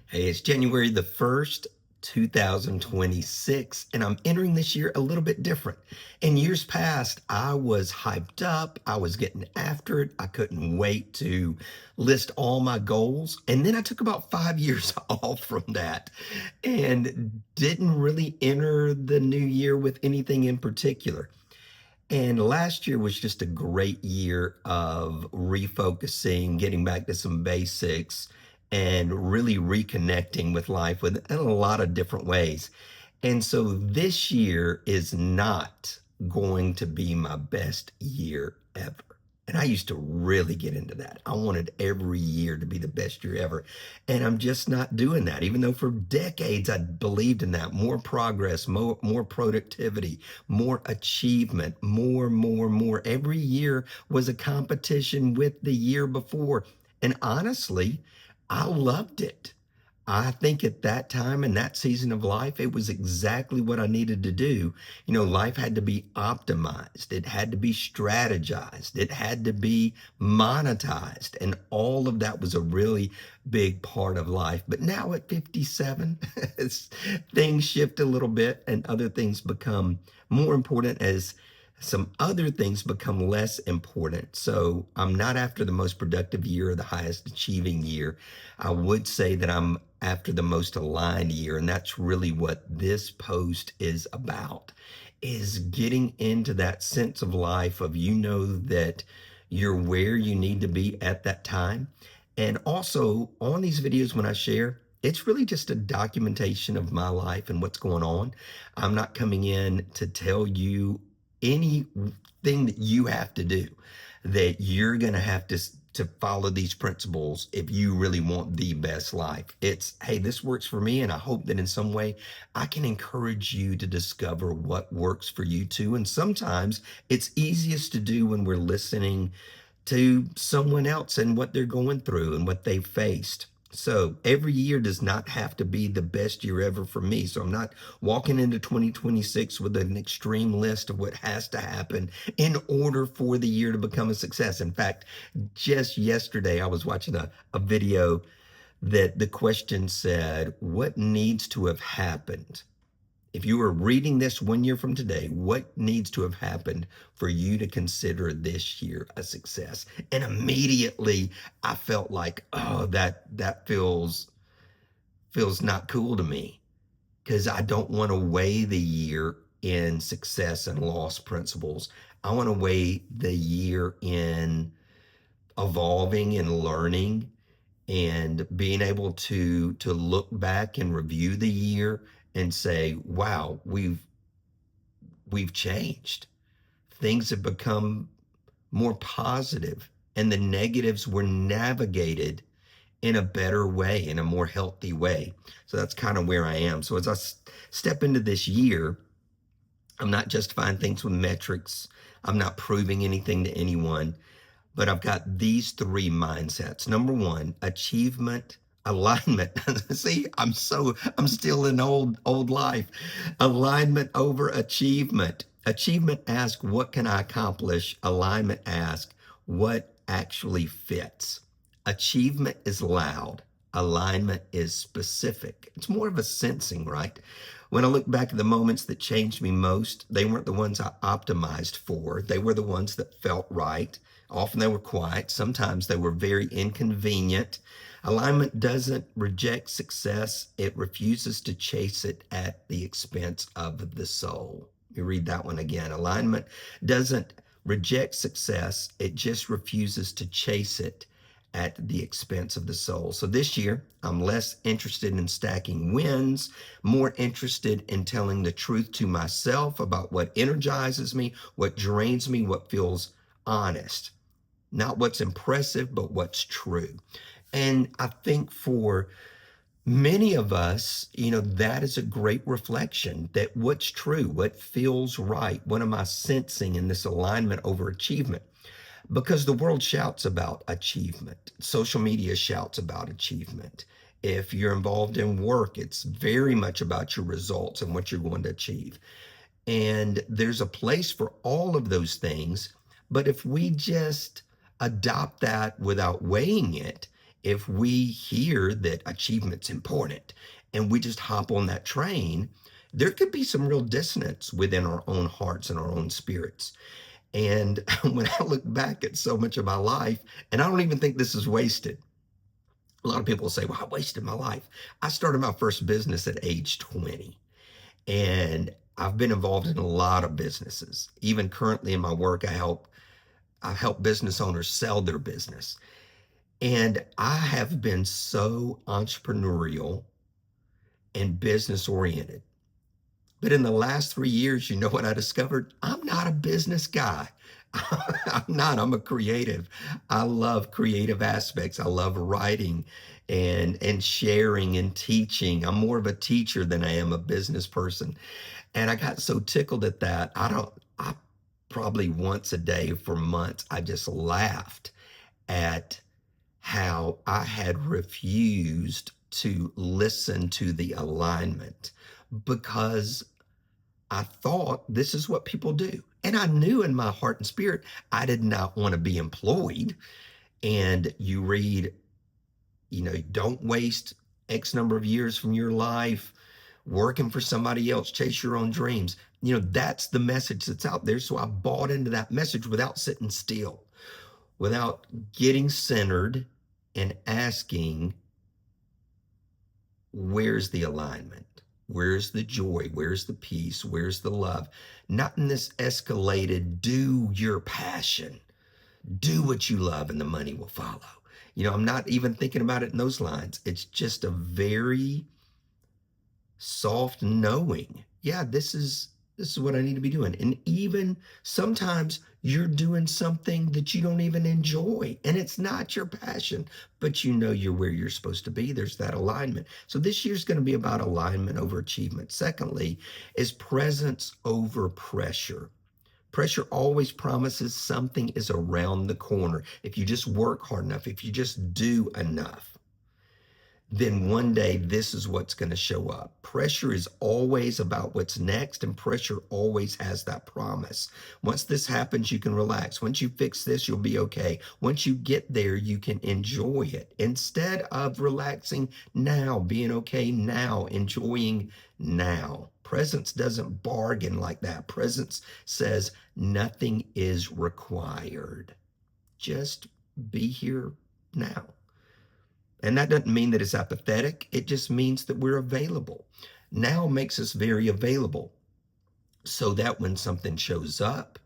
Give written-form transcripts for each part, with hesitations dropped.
Hey, it's January the 1st, 2026, and I'm entering this year a little bit different. In years past, I was hyped up, I was getting after it, I couldn't wait to list all my goals. And then I took about 5 years off from that and didn't really enter the new year with anything in particular. And last year was just a great year of refocusing, getting back to some basics, and really reconnecting with life in a lot of different ways. And so this year is not going to be my best year ever. And I used to really get into that. I wanted every year to be the best year ever. And I'm just not doing that, even though for decades I believed in that. More progress, more productivity, more achievement, more. Every year was a competition with the year before. And honestly, I loved it. I think at that time in that season of life, it was exactly what I needed to do. Life had to be optimized, it had to be strategized, it had to be monetized. And all of that was a really big part of life. But now at 57, things shift a little bit and other things become more important as some other things become less important. So I'm not after the most productive year or the highest achieving year. I would say that I'm after the most aligned year. And that's really what this post is about, is getting into that sense of life of, that you're where you need to be at that time. And also on these videos, when I share, it's really just a documentation of my life and what's going on. I'm not coming in to tell you anything that you have to do, that you're going to have to follow these principles if you really want the best life. It's, hey, this works for me, and I hope that in some way I can encourage you to discover what works for you too. And sometimes it's easiest to do when we're listening to someone else and what they're going through and what they've faced. So every year does not have to be the best year ever for me. So I'm not walking into 2026 with an extreme list of what has to happen in order for the year to become a success. In fact, just yesterday, I was watching a video that the question said, what needs to have happened? If you were reading this 1 year from today, what needs to have happened for you to consider this year a success? And immediately I felt like, oh, that feels not cool to me, because I don't want to weigh the year in success and loss principles. I want to weigh the year in evolving and learning and being able to look back and review the year and say, wow, we've changed. Things have become more positive, and the negatives were navigated in a better way, in a more healthy way. So that's kind of where I am. So as I step into this year, I'm not justifying things with metrics. I'm not proving anything to anyone, but I've got these three mindsets. Number one, achievement, alignment. See, I'm still in old life. Alignment over achievement. Achievement asks, what can I accomplish? Alignment asks, what actually fits? Achievement is loud. Alignment is specific. It's more of a sensing, right? When I look back at the moments that changed me most, they weren't the ones I optimized for. They were the ones that felt right. Often they were quiet. Sometimes they were very inconvenient. Alignment doesn't reject success. It refuses to chase it at the expense of the soul. You read that one again. Alignment doesn't reject success. It just refuses to chase it at the expense of the soul. So this year, I'm less interested in stacking wins, more interested in telling the truth to myself about what energizes me, what drains me, what feels honest. Not what's impressive, but what's true. And I think for many of us, that is a great reflection, that what's true, what feels right, what am I sensing in this alignment over achievement? Because the world shouts about achievement. Social media shouts about achievement. If you're involved in work, it's very much about your results and what you're going to achieve. And there's a place for all of those things. But if we just adopt that without weighing it If we hear that achievement's important and we just hop on that train, there could be some real dissonance within our own hearts and our own spirits. And when I look back at so much of my life, and I don't even think this is wasted. A lot of people say, well, I wasted my life. I started my first business at age 20, and I've been involved in a lot of businesses. Even currently in my work, I help business owners sell their business. And I have been so entrepreneurial and business oriented. But in the last 3 years, you know what I discovered? I'm not a business guy. I'm not. I'm a creative. I love creative aspects. I love writing and sharing and teaching. I'm more of a teacher than I am a business person. And I got so tickled at that. I probably once a day for months, I just laughed at how I had refused to listen to the alignment because I thought this is what people do. And I knew in my heart and spirit, I did not want to be employed. And you read, don't waste X number of years from your life working for somebody else, chase your own dreams. That's the message that's out there. So I bought into that message without sitting still, without getting centered and asking, where's the alignment? Where's the joy? Where's the peace? Where's the love? Not in this escalated, do your passion, do what you love, and the money will follow. I'm not even thinking about it in those lines. It's just a very soft knowing, yeah, this is what I need to be doing. And even sometimes you're doing something that you don't even enjoy and it's not your passion, but you're where you're supposed to be. There's that alignment. So this year's going to be about alignment over achievement. Secondly, is presence over pressure. Pressure always promises something is around the corner. If you just work hard enough, if you just do enough, then one day this is what's going to show up. Pressure is always about what's next, and pressure always has that promise. Once this happens, you can relax. Once you fix this, you'll be okay. Once you get there, you can enjoy it. Instead of relaxing now, being okay now, enjoying now. Presence doesn't bargain like that. Presence says nothing is required. Just be here now. And that doesn't mean that it's apathetic. It just means that we're available. Now makes us very available so that when something shows up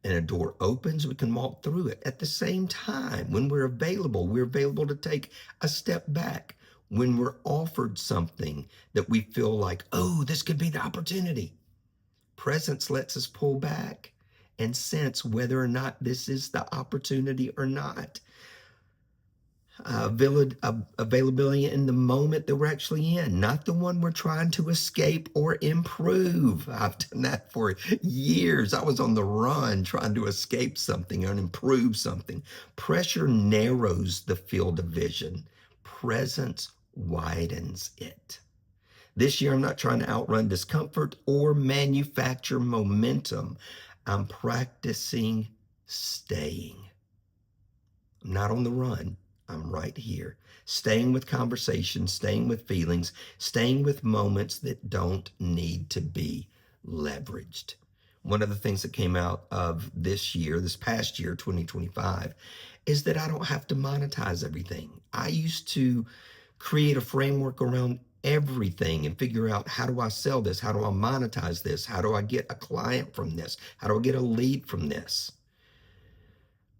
and a door opens, we can walk through it. At the same time, when we're available to take a step back. When we're offered something that we feel like, oh, this could be the opportunity. Presence lets us pull back and sense whether or not this is the opportunity or not. Availability in the moment that we're actually in, not the one we're trying to escape or improve. I've done that for years. I was on the run trying to escape something and improve something. Pressure narrows the field of vision. Presence widens it. This year, I'm not trying to outrun discomfort or manufacture momentum. I'm practicing staying. I'm not on the run. I'm right here, staying with conversations, staying with feelings, staying with moments that don't need to be leveraged. One of the things that came out of this past year, 2025, is that I don't have to monetize everything. I used to create a framework around everything and figure out, how do I sell this? How do I monetize this? How do I get a client from this? How do I get a lead from this?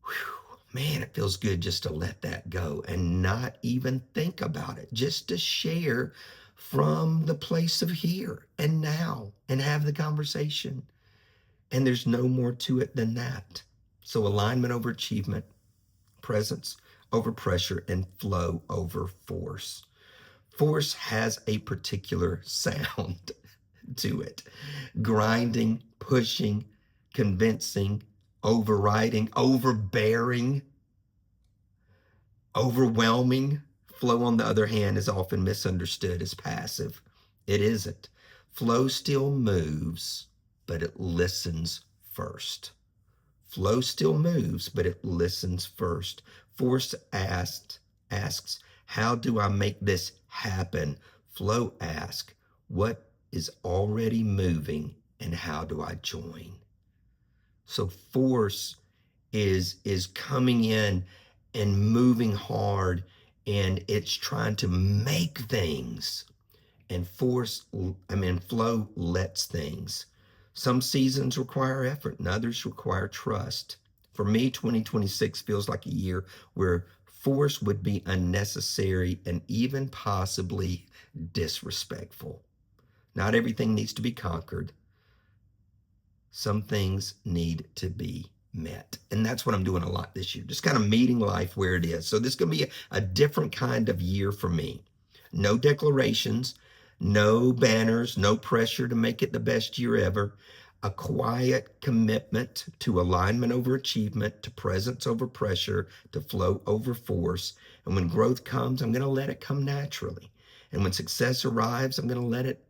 Whew. Man, it feels good just to let that go and not even think about it, just to share from the place of here and now and have the conversation. And there's no more to it than that. So alignment over achievement, presence over pressure, and flow over force. Force has a particular sound to it. Grinding, pushing, convincing, overriding, overbearing, overwhelming. Flow, on the other hand, is often misunderstood as passive. It isn't. Flow still moves, but it listens first. Flow still moves, but it listens first. Force asks, how do I make this happen? Flow asks, what is already moving and how do I join? So force is coming in and moving hard, and it's trying to make things. And flow lets things. Some seasons require effort and others require trust. For me, 2026 feels like a year where force would be unnecessary and even possibly disrespectful. Not everything needs to be conquered. Some things need to be met. And that's what I'm doing a lot this year, just kind of meeting life where it is. So this is going to be a different kind of year for me. No declarations, no banners, no pressure to make it the best year ever. A quiet commitment to alignment over achievement, to presence over pressure, to flow over force. And when growth comes, I'm going to let it come naturally. And when success arrives, I'm going to let it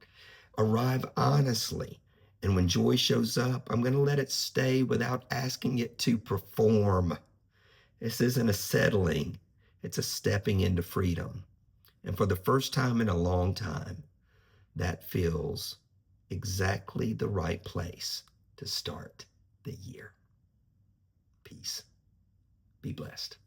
arrive honestly. And when joy shows up, I'm going to let it stay without asking it to perform. This isn't a settling, it's a stepping into freedom. And for the first time in a long time, that feels exactly the right place to start the year. Peace. Be blessed.